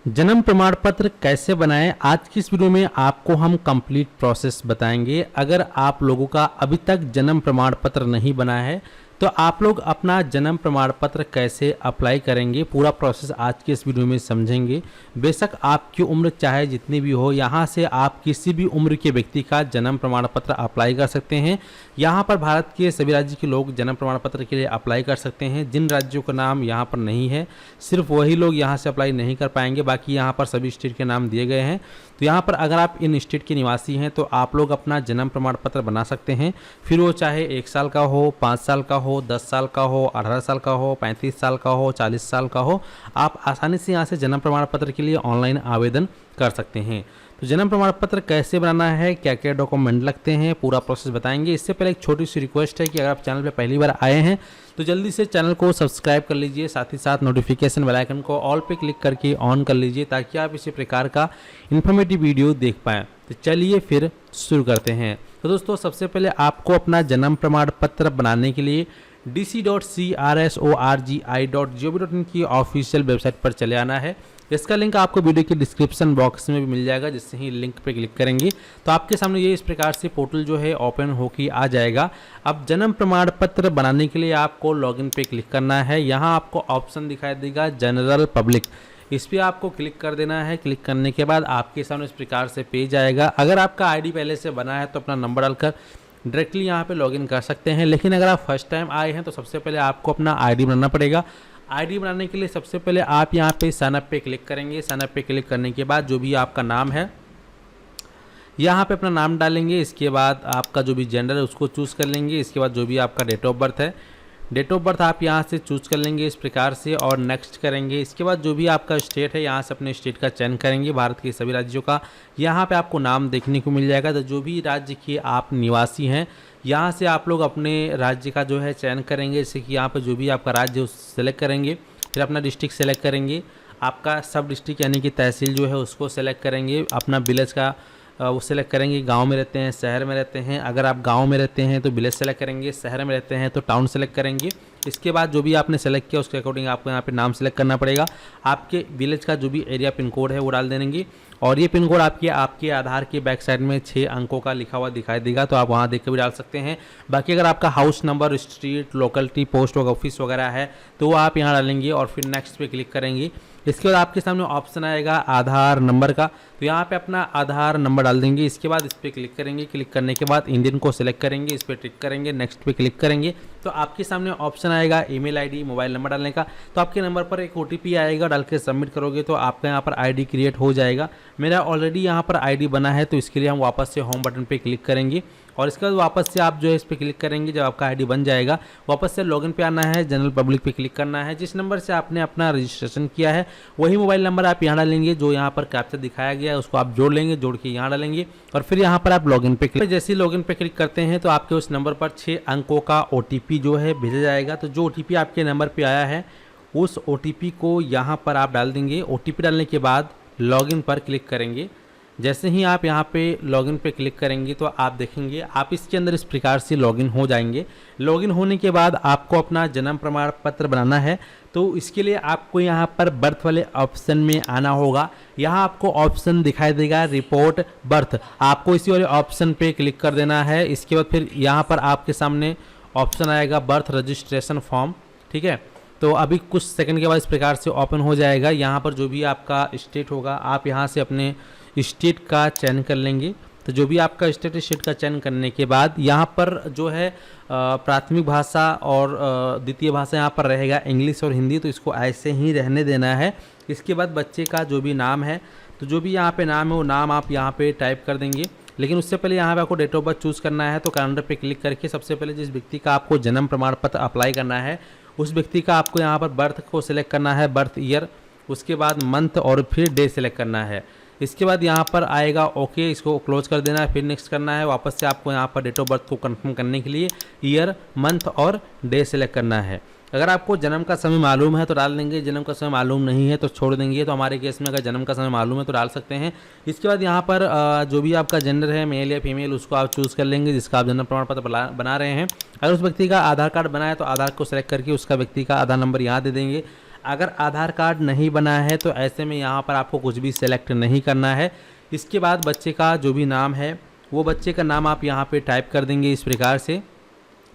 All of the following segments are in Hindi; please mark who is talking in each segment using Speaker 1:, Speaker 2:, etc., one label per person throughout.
Speaker 1: जन्म प्रमाण पत्र कैसे बनाएं, आज की इस वीडियो में आपको हम कंप्लीट प्रोसेस बताएंगे। अगर आप लोगों का अभी तक जन्म प्रमाण पत्र नहीं बना है तो आप लोग अपना जन्म प्रमाण पत्र कैसे अप्लाई करेंगे, पूरा प्रोसेस आज के इस वीडियो में समझेंगे। बेशक आपकी उम्र चाहे जितनी भी हो, यहाँ से आप किसी भी उम्र के व्यक्ति का जन्म प्रमाण पत्र अप्लाई कर सकते हैं। यहाँ पर भारत के सभी राज्य के लोग जन्म प्रमाण पत्र के लिए अप्लाई कर सकते हैं। जिन राज्यों का नाम यहाँ पर नहीं है, सिर्फ वही लोग यहाँ से अप्लाई नहीं कर पाएंगे, बाकी यहाँ पर सभी स्टेट के नाम दिए गए हैं। तो यहाँ पर अगर आप इन स्टेट के निवासी हैं तो आप लोग अपना जन्म प्रमाण पत्र बना सकते हैं। फिर वो चाहे 1 साल का हो, 5 साल का हो, 10 साल का हो, 18 साल का हो, 35 साल का हो, 40 साल का हो, आप आसानी से यहाँ से जन्म प्रमाण पत्र के लिए ऑनलाइन आवेदन कर सकते हैं। तो जन्म प्रमाण पत्र कैसे बनाना है, क्या क्या डॉक्यूमेंट लगते हैं, पूरा प्रोसेस बताएंगे। इससे पहले एक छोटी सी रिक्वेस्ट है कि अगर आप चैनल पर पहली बार आए हैं तो जल्दी से चैनल को सब्सक्राइब कर लीजिए, साथ ही साथ नोटिफिकेशन बेल आइकन को ऑल पे क्लिक करके ऑन कर लीजिए ताकि आप इसी प्रकार का इन्फॉर्मेटिव वीडियो देख पाएँ। तो चलिए फिर शुरू करते हैं। तो दोस्तों, सबसे पहले आपको अपना जन्म प्रमाण पत्र बनाने के लिए dc.crsorgi.gov.in की ऑफिशियल वेबसाइट पर चले आना है। इसका लिंक आपको वीडियो के डिस्क्रिप्शन बॉक्स में भी मिल जाएगा। जिससे ही लिंक पे क्लिक करेंगे तो आपके सामने ये इस प्रकार से पोर्टल जो है ओपन होकर आ जाएगा। अब जन्म प्रमाण पत्र बनाने के लिए आपको लॉगिन पे क्लिक करना है। यहाँ आपको ऑप्शन दिखाई देगा जनरल पब्लिक, इस पर आपको क्लिक कर देना है। क्लिक करने के बाद आपके सामने इस प्रकार से पेज आएगा। अगर आपका आईडी पहले से बना है तो अपना नंबर डालकर डायरेक्टली यहाँ पे लॉगिन कर सकते हैं। लेकिन अगर आप फर्स्ट टाइम आए हैं तो सबसे पहले आपको अपना आईडी बनाना पड़ेगा। आईडी बनाने के लिए सबसे पहले आप यहाँ पे साइन अप पे क्लिक करेंगे। साइन अप पे क्लिक करने के बाद जो भी आपका नाम है यहाँ पे अपना नाम डालेंगे। इसके बाद आपका जो भी जेंडर है उसको चूज़ कर लेंगे। इसके बाद जो भी आपका डेट ऑफ बर्थ है, डेट ऑफ बर्थ आप यहाँ से चूज़ कर लेंगे इस प्रकार से और नेक्स्ट करेंगे। इसके बाद जो भी आपका स्टेट है यहाँ से अपने स्टेट का चयन करेंगे। भारत के सभी राज्यों का यहाँ पे आपको नाम देखने को मिल जाएगा। तो जो भी राज्य के आप निवासी हैं यहाँ से आप लोग अपने राज्य का जो है चयन करेंगे। जैसे कि यहाँ पर जो भी आपका राज्य है उस सेलेक्ट करेंगे। फिर अपना डिस्ट्रिक्ट सेलेक्ट करेंगे। आपका सब डिस्ट्रिक्ट यानी कि तहसील जो है उसको सेलेक्ट करेंगे। अपना विलेज का वो सेलेक्ट करेंगे। गांव में रहते हैं, शहर में रहते हैं, अगर आप गांव में रहते हैं तो विलेज सेलेक्ट करेंगे, शहर में रहते हैं तो टाउन सेलेक्ट करेंगे। इसके बाद जो भी आपने सेलेक्ट किया उसके अकॉर्डिंग आपको यहाँ पे नाम सेलेक्ट करना पड़ेगा। आपके विलेज का जो भी एरिया पिन कोड है वो डाल देंगे और ये पिन कोड आपके आधार के बैक साइड में 6 अंकों का लिखा हुआ दिखाई देगा, तो आप वहाँ देख कर भी डाल सकते हैं। बाकी अगर आपका house number, street, locality, post office वगैरह है तो वो आप यहाँ डालेंगे और फिर नेक्स्ट पे क्लिक करेंगे। इसके बाद आपके सामने ऑप्शन आएगा आधार नंबर का, तो यहाँ पे अपना आधार नंबर डाल देंगे। इसके बाद इस पर क्लिक करेंगे। क्लिक करने के बाद इंडियन को सिलेक्ट करेंगे, इस पर टिक करेंगे, नेक्स्ट पे क्लिक करेंगे तो आपके सामने ऑप्शन आएगा ईमेल आईडी, मोबाइल नंबर डालने का। तो आपके नंबर पर एक ओटीपी आएगा, डाल के सबमिट करोगे तो आपका यहाँ पर आईडी क्रिएट हो जाएगा। मेरा ऑलरेडी यहाँ पर आईडी बना है तो इसके लिए हम वापस से होम बटन पे क्लिक करेंगे और इसके बाद वापस से आप जो है इस पर क्लिक करेंगे। जब आपका आईडी बन जाएगा वापस से लॉगिन पे आना है, जनरल पब्लिक पे क्लिक करना है। जिस नंबर से आपने अपना रजिस्ट्रेशन किया है वही मोबाइल नंबर आप यहाँ डालेंगे। जो यहाँ पर कैप्चर दिखाया गया है उसको आप जोड़ लेंगे, जोड़ के यहाँ डालेंगे और फिर यहाँ पर आप लॉगिन पे क्लिक। जैसे ही लॉगिन पे क्लिक करते हैं तो आपके उस नंबर पर 6 अंकों का ओटीपी जो है भेजा जाएगा। तो जो ओटीपी आपके नंबर पे आया है उस ओटीपी को यहाँ पर आप डाल देंगे। ओटीपी डालने के बाद लॉगिन पर क्लिक करेंगे। जैसे ही आप यहाँ पे लॉगिन पे क्लिक करेंगे तो आप देखेंगे आप इसके अंदर इस प्रकार से लॉगिन हो जाएंगे। लॉगिन होने के बाद आपको अपना जन्म प्रमाण पत्र बनाना है तो इसके लिए आपको यहाँ पर बर्थ वाले ऑप्शन में आना होगा। यहाँ आपको ऑप्शन दिखाई देगा रिपोर्ट बर्थ, आपको इसी वाले ऑप्शन पे क्लिक कर देना है। इसके बाद फिर यहाँ पर आपके सामने ऑप्शन आएगा बर्थ रजिस्ट्रेशन फॉर्म, ठीक है। तो अभी कुछ सेकंड के बाद इस प्रकार से ओपन हो जाएगा। यहाँ पर जो भी आपका स्टेट होगा आप यहाँ से अपने स्टेट का चयन कर लेंगे। तो जो भी आपका स्टेट का चयन करने के बाद यहाँ पर जो है प्राथमिक भाषा और द्वितीय भाषा यहाँ पर रहेगा इंग्लिश और हिंदी, तो इसको ऐसे ही रहने देना है। इसके बाद बच्चे का जो भी नाम है तो जो भी यहाँ पे नाम है वो नाम आप यहाँ पे टाइप कर देंगे। लेकिन उससे पहले यहाँ पे आपको डेट ऑफ बर्थ चूज़ करना है। तो कैलेंडर पे क्लिक करके सबसे पहले जिस व्यक्ति का आपको जन्म प्रमाण पत्र अप्लाई करना है उस व्यक्ति का आपको यहाँ पर बर्थ को सिलेक्ट करना है, बर्थ ईयर, उसके बाद मंथ और फिर डे सिलेक्ट करना है। इसके बाद यहाँ पर आएगा ओके, इसको क्लोज कर देना है, फिर नेक्स्ट करना है। वापस से आपको यहाँ पर डेट ऑफ बर्थ को कंफर्म करने के लिए ईयर, मंथ और डे सेलेक्ट करना है। अगर आपको जन्म का समय मालूम है तो डाल देंगे, जन्म का समय मालूम नहीं है तो छोड़ देंगे। तो हमारे केस में अगर जन्म का समय मालूम है तो डाल सकते हैं। इसके बाद यहाँ पर जो भी आपका जेंडर है, मेल या फीमेल, उसको आप चूज़ कर लेंगे जिसका आप जन्म प्रमाण पत्र बना रहे हैं। अगर उस व्यक्ति का आधार कार्ड बना है तो आधार को सेलेक्ट करके उसका व्यक्ति का आधार नंबर यहाँ दे देंगे। अगर आधार कार्ड नहीं बना है तो ऐसे में यहाँ पर आपको कुछ भी सेलेक्ट नहीं करना है। इसके बाद बच्चे का जो भी नाम है वो बच्चे का नाम आप यहाँ पे टाइप कर देंगे इस प्रकार से,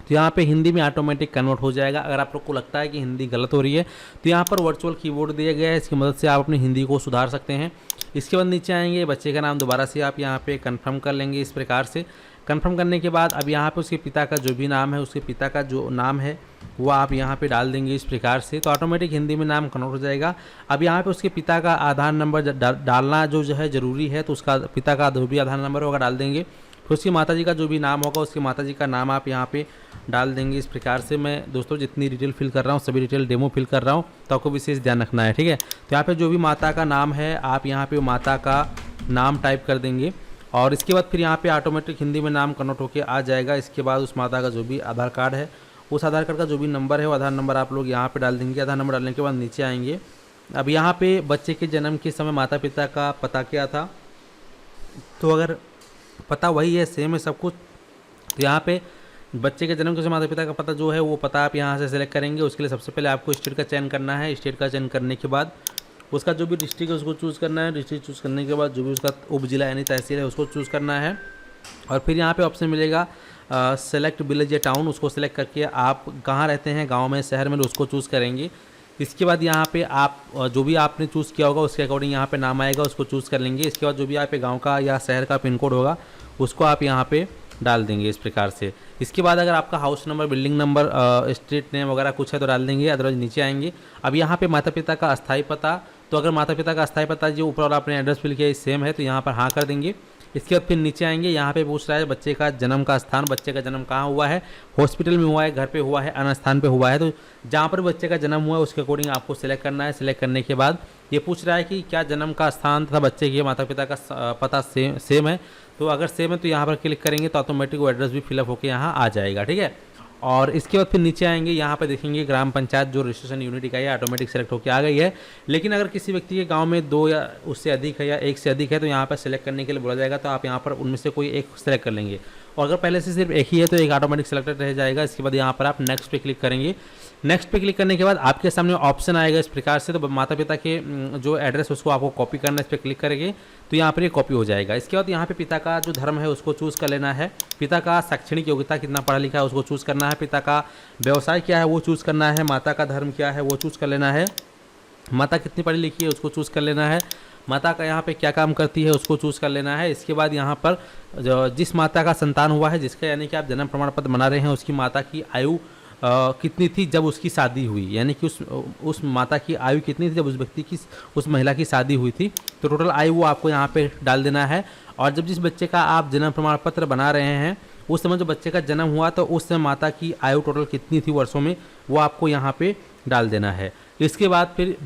Speaker 1: तो यहाँ पे हिंदी में ऑटोमेटिक कन्वर्ट हो जाएगा। अगर आप लोग को लगता है कि हिंदी गलत हो रही है तो यहाँ पर वर्चुअल कीबोर्ड दिया गया है, इसकी मदद से आप अपनी हिंदी को सुधार सकते हैं। इसके बाद नीचे आएंगे, बच्चे का नाम दोबारा से आप यहाँ पे कंफर्म कर लेंगे इस प्रकार से। कंफर्म करने के बाद अब यहाँ पे उसके पिता का जो भी नाम है, उसके पिता का जो नाम है वो आप यहाँ पे डाल देंगे इस प्रकार से, तो ऑटोमेटिक हिंदी में नाम कन्वर्ट हो जाएगा। अब यहाँ पे उसके पिता का आधार नंबर डालना जो है ज़रूरी है, तो उसका पिता का जो भी आधार नंबर होगा डाल देंगे। फिर उसकी माताजी का जो भी नाम होगा उसकी माताजी का नाम आप यहाँ पे डाल देंगे इस प्रकार से। मैं दोस्तों जितनी डिटेल फिल कर रहा हूँ सभी डिटेल डेमो फिल कर रहा हूँ, तो आपको विशेष ध्यान रखना है, ठीक है। तो यहाँ पे जो भी माता का नाम है आप यहाँ पे माता का नाम टाइप कर देंगे और इसके बाद फिर यहाँ पे ऑटोमेटिक हिंदी में नाम कन्वर्ट होकर आ जाएगा। इसके बाद उस माता का जो भी आधार कार्ड है, उस आधार कार्ड का जो भी नंबर है वो आधार नंबर आप लोग यहाँ पे डाल देंगे। आधार नंबर डालने के बाद नीचे आएंगे। अब यहाँ पे बच्चे के जन्म के समय माता पिता का पता क्या था, तो अगर पता वही है, सेम है सब कुछ, तो यहाँ पे बच्चे के जन्म के समय माता पिता का पता जो है वो पता आप यहाँ से सेलेक्ट करेंगे। उसके लिए सबसे पहले आपको स्टेट का चयन करना है। स्टेट का चयन करने के बाद उसका जो भी डिस्ट्रिक्ट है उसको चूज़ करना है। डिस्ट्रिक्ट चूज़ करने के बाद जो भी उसका उप जिला यानी तहसील है उसको चूज़ करना है। और फिर यहाँ पे ऑप्शन मिलेगा सेलेक्ट विलेज या टाउन, उसको सेलेक्ट करके आप कहाँ रहते हैं, गांव में, शहर में, उसको चूज़ करेंगे। इसके बाद यहाँ पे आप जो भी आपने चूज़ किया होगा उसके अकॉर्डिंग यहाँ पे नाम आएगा, उसको चूज़ कर लेंगे। इसके बाद जो भी आपके गांव का या शहर का पिन कोड होगा उसको आप यहाँ पे डाल देंगे इस प्रकार से। इसके बाद अगर आपका house number, building number, street name वगैरह कुछ है तो डाल देंगे, अदरवाइज नीचे आएंगे। अब यहाँ पे माता पिता का अस्थायी पता, तो अगर माता पिता का अस्थायी पता जो ऊपर और आपने एड्रेस फिल किया सेम है तो यहाँ पर हाँ कर देंगे। इसके बाद फिर नीचे आएंगे, यहाँ पे पूछ रहा है बच्चे का जन्म का स्थान, बच्चे का जन्म कहाँ हुआ है, हॉस्पिटल में हुआ है, घर पे हुआ है, अन्य स्थान पे हुआ है, तो जहाँ पर बच्चे का जन्म हुआ है उसके अकॉर्डिंग आपको सिलेक्ट करना है। सिलेक्ट करने के बाद ये पूछ रहा है कि क्या जन्म का स्थान तथा बच्चे के माता पिता का पता सेम है, तो अगर सेम है तो यहाँ पर क्लिक करेंगे तो ऑटोमेटिक वो एड्रेस भी फिलअप होकर यहाँ आ जाएगा, ठीक है। और इसके बाद फिर नीचे आएंगे, यहाँ पर देखेंगे ग्राम पंचायत जो रजिस्ट्रेशन यूनिट इकाई है ऑटोमेटिक सेलेक्ट होकर आ गई है। लेकिन अगर किसी व्यक्ति के गांव में 2 या उससे अधिक है या 1 से अधिक है तो यहाँ पर सेलेक्ट करने के लिए बोला जाएगा, तो आप यहाँ पर उनमें से कोई एक सेलेक्ट कर लेंगे। और अगर पहले से सिर्फ एक ही है तो एक ऑटोमेटिक सेलेक्टेड रह जाएगा। इसके बाद यहाँ पर आप नेक्स्ट पे क्लिक करेंगे। नेक्स्ट पे क्लिक करने के बाद आपके सामने ऑप्शन आएगा इस प्रकार से, तो माता पिता के जो एड्रेस उसको आपको कॉपी करना है, इस पर क्लिक करेंगे तो यहाँ पर ये कॉपी हो जाएगा। इसके बाद यहाँ पे पिता का जो धर्म है उसको चूज़ कर लेना है। पिता का शैक्षणिक योग्यता कितना पढ़ा लिखा है उसको चूज़ करना है। पिता का व्यवसाय क्या है वो चूज़ करना है। माता का धर्म क्या है वो चूज़ कर लेना है। माता कितनी पढ़ी लिखी है उसको चूज़ कर लेना है। माता का यहाँ पे क्या काम करती है उसको चूज़ कर लेना है। इसके बाद यहाँ पर जिस माता का संतान हुआ है, जिसका यानी कि आप जन्म प्रमाण पत्र बना रहे हैं, उसकी माता की आयु कितनी थी जब उसकी शादी हुई, यानी कि उस माता की आयु कितनी थी जब उस व्यक्ति की, उस महिला की शादी हुई थी, तो टोटल आयु वो आपको यहाँ पे डाल देना है। और जब जिस बच्चे का आप जन्म प्रमाण पत्र बना रहे हैं उस समय जो बच्चे का जन्म हुआ तो उस समय माता की आयु टोटल कितनी थी वर्षों में, वो आपको यहाँ पे डाल देना है। इसके बाद फिर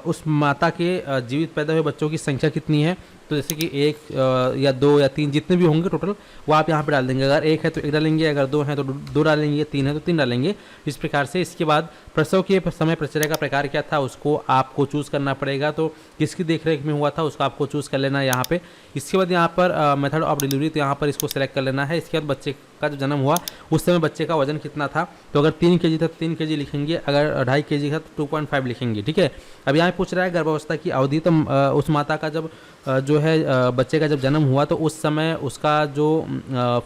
Speaker 1: उस माता के जीवित पैदा हुए बच्चों की संख्या कितनी है, तो जैसे कि 1 या 2 या 3 जितने भी होंगे टोटल वो आप यहाँ पे डाल देंगे। अगर 1 है तो 1 डालेंगे, अगर 2 है तो 2 डालेंगे, 3 है तो 3 डालेंगे, इस प्रकार से। इसके बाद प्रसव के समय प्रचर्या का प्रकार क्या था उसको आपको चूज़ करना पड़ेगा, तो किसकी देखरेख में हुआ था उसको आपको चूज़ कर लेना है यहाँ पे। इसके बाद यहाँ पर मेथड ऑफ डिलीवरी, तो यहाँ पर इसको सेलेक्ट कर लेना है। इसके बाद बच्चे का जो जन्म हुआ उस समय बच्चे का वजन कितना था, तो अगर 3 kg था तो 3 kg लिखेंगे, अगर 2.5 kg था तो 2.5 लिखेंगे, ठीक है। अब यहाँ पूछ रहा है गर्भावस्था की अवधि, तो उस माता का जब जो है बच्चे का जब जन्म हुआ तो उस समय उसका जो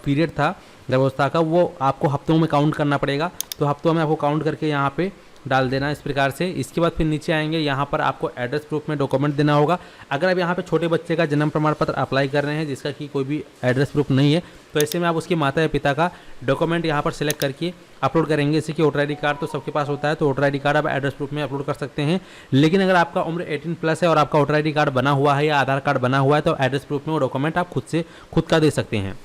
Speaker 1: पीरियड था गर्भावस्था का वो आपको हफ्तों में काउंट करना पड़ेगा, तो हफ्तों में आपको काउंट करके यहाँ पे डाल देना इस प्रकार से। इसके बाद फिर नीचे आएंगे, यहाँ पर आपको एड्रेस प्रूफ में डॉक्यूमेंट देना होगा। अगर आप यहाँ पे छोटे बच्चे का जन्म प्रमाण पत्र अप्लाई कर रहे हैं जिसका कि कोई भी एड्रेस प्रूफ नहीं है, तो ऐसे में आप उसकी माता या पिता का डॉक्यूमेंट यहाँ पर सिलेक्ट करके अपलोड करेंगे। जैसे कि वोटर ID कार्ड तो सबके पास होता है, तो वोटर ID कार्ड आप एड्रेस प्रूफ में अपलोड कर सकते हैं। लेकिन अगर आपका उम्र 18+ है और आपका वोटर ID कार्ड बना हुआ है या आधार कार्ड बना हुआ है तो एड्रेस प्रूफ में वो डॉक्यूमेंट आप खुद का दे सकते हैं।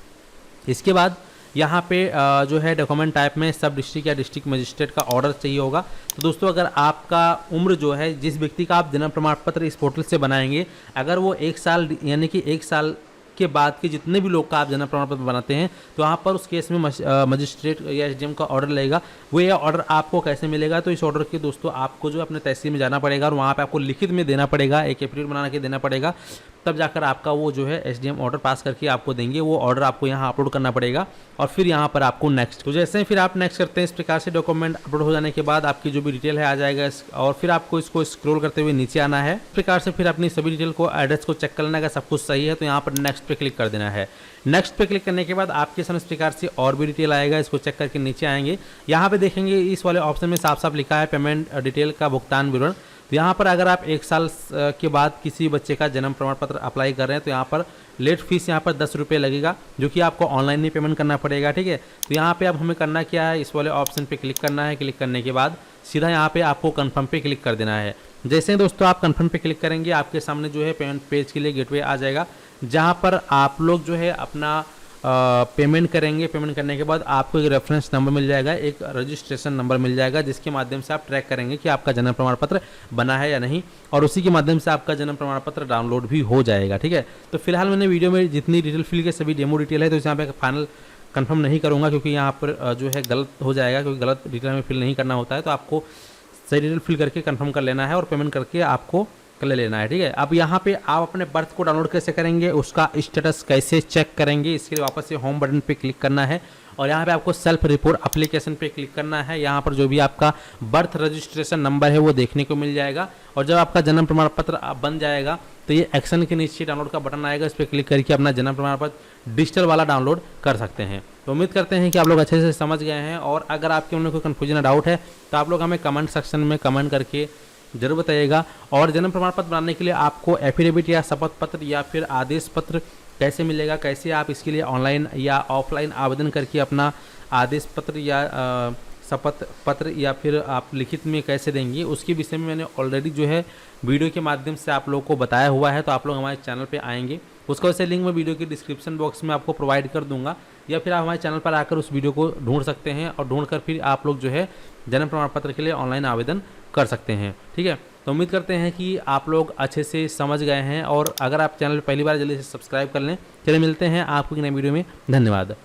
Speaker 1: इसके बाद यहाँ पे जो है डॉक्यूमेंट टाइप में सब डिस्ट्रिक्ट या डिस्ट्रिक्ट मजिस्ट्रेट का ऑर्डर चाहिए होगा। तो दोस्तों अगर आपका उम्र जो है, जिस व्यक्ति का आप जन्म प्रमाण पत्र इस पोर्टल से बनाएंगे, अगर वो 1 साल यानी कि 1 साल के बाद के जितने भी लोग का आप जन्म प्रमाण पत्र बनाते हैं तो वहाँ पर उस केस में मजिस्ट्रेट या SDM का ऑर्डर लगेगा। वो ये ऑर्डर आपको कैसे मिलेगा, तो इस ऑर्डर के दोस्तों आपको जो अपने तहसील में जाना पड़ेगा और वहाँ पे आपको लिखित में देना पड़ेगा, एक एफिडेविट बना के देना पड़ेगा। तब जाकर आपका वो जो है SDM ऑर्डर पास करके आपको देंगे। वो ऑर्डर आपको यहाँ अपलोड करना पड़ेगा और फिर यहाँ पर आपको नेक्स्ट, तो जैसे ही फिर आप नेक्स्ट करते हैं इस प्रकार से डॉक्यूमेंट अपलोड हो जाने के बाद आपकी जो भी डिटेल है आ जाएगा और फिर आपको इसको स्क्रॉल करते हुए नीचे आना है। इस प्रकार से फिर अपनी सभी डिटेल को, एड्रेस को चेक कर लेना, अगर सब कुछ सही है तो यहाँ पर नेक्स्ट पे क्लिक कर देना है। नेक्स्ट पे क्लिक करने के बाद आपके सामने इस प्रकार से और भी डिटेल आएगा, इसको चेक करके नीचे आएंगे। यहाँ पे देखेंगे इस वाले ऑप्शन में साफ साफ लिखा है पेमेंट डिटेल का भुगतान विवरण। तो यहाँ पर अगर आप 1 साल के बाद किसी बच्चे का जन्म प्रमाण पत्र अप्लाई कर रहे हैं तो यहाँ पर लेट फीस यहाँ पर 10 रुपये लगेगा, जो कि आपको ऑनलाइन ही पेमेंट करना पड़ेगा, ठीक है। तो यहाँ पे अब हमें करना क्या है, इस वाले ऑप्शन पे क्लिक करना है। क्लिक करने के बाद सीधा यहाँ पे आपको कन्फर्म पे क्लिक कर देना है। जैसे ही दोस्तों आप कन्फर्म पे क्लिक करेंगे आपके सामने जो है पेमेंट पेज के लिए गेटवे आ जाएगा, जहाँ पर आप लोग जो है अपना पेमेंट करेंगे। पेमेंट करने के बाद आपको एक रेफरेंस नंबर मिल जाएगा, एक रजिस्ट्रेशन नंबर मिल जाएगा, जिसके माध्यम से आप ट्रैक करेंगे कि आपका जन्म प्रमाण पत्र बना है या नहीं, और उसी के माध्यम से आपका जन्म प्रमाण पत्र डाउनलोड भी हो जाएगा, ठीक है। तो फिलहाल मैंने वीडियो में जितनी डिटेल फिल के सभी डेमो डिटेल है, तो यहाँ पे फाइनल कंफर्म नहीं करूँगा क्योंकि यहाँ पर जो है गलत हो जाएगा, क्योंकि गलत डिटेल में फिल नहीं करना होता है। तो आपको सही डिटेल फिल करके कंफर्म कर लेना है और पेमेंट करके आपको कर लेना है, ठीक है। अब यहाँ पे आप अपने बर्थ को डाउनलोड कैसे करेंगे, उसका स्टेटस कैसे चेक करेंगे, इसके लिए वापस से होम बटन पे क्लिक करना है और यहाँ पे आपको सेल्फ रिपोर्ट एप्लीकेशन पे क्लिक करना है। यहाँ पर जो भी आपका बर्थ रजिस्ट्रेशन नंबर है वो देखने को मिल जाएगा और जब आपका जन्म प्रमाण पत्र बन जाएगा तो ये एक्शन के नीचे डाउनलोड का बटन आएगा, इस पर क्लिक करके अपना जन्म प्रमाण पत्र डिजिटल वाला डाउनलोड कर सकते हैं। तो उम्मीद करते हैं कि आप लोग अच्छे से समझ गए हैं, और अगर आपके मन में कोई कन्फ्यूजन डाउट है तो आप लोग हमें कमेंट सेक्शन में कमेंट करके जरूर बताइएगा। और जन्म प्रमाण पत्र बनाने के लिए आपको एफिडेविट या शपथ पत्र या फिर आदेश पत्र कैसे मिलेगा, कैसे आप इसके लिए ऑनलाइन या ऑफलाइन आवेदन करके अपना आदेश पत्र या शपथ पत्र या फिर आप लिखित में कैसे देंगे, उसके विषय में मैंने ऑलरेडी जो है वीडियो के माध्यम से आप लोगों को बताया हुआ है। तो आप लोग हमारे चैनल पे आएंगे, उसका वैसे लिंक मैं वीडियो के डिस्क्रिप्शन बॉक्स में आपको प्रोवाइड कर दूंगा, या फिर आप हमारे चैनल पर आकर उस वीडियो को ढूंढ सकते हैं और ढूंढकर फिर आप लोग जो है जन्म प्रमाण पत्र के लिए ऑनलाइन आवेदन कर सकते हैं, ठीक है। तो उम्मीद करते हैं कि आप लोग अच्छे से समझ गए हैं, और अगर आप चैनल पर पहली बार जल्दी से सब्सक्राइब कर लें। चलिए मिलते हैं आपको एक नई वीडियो में, धन्यवाद।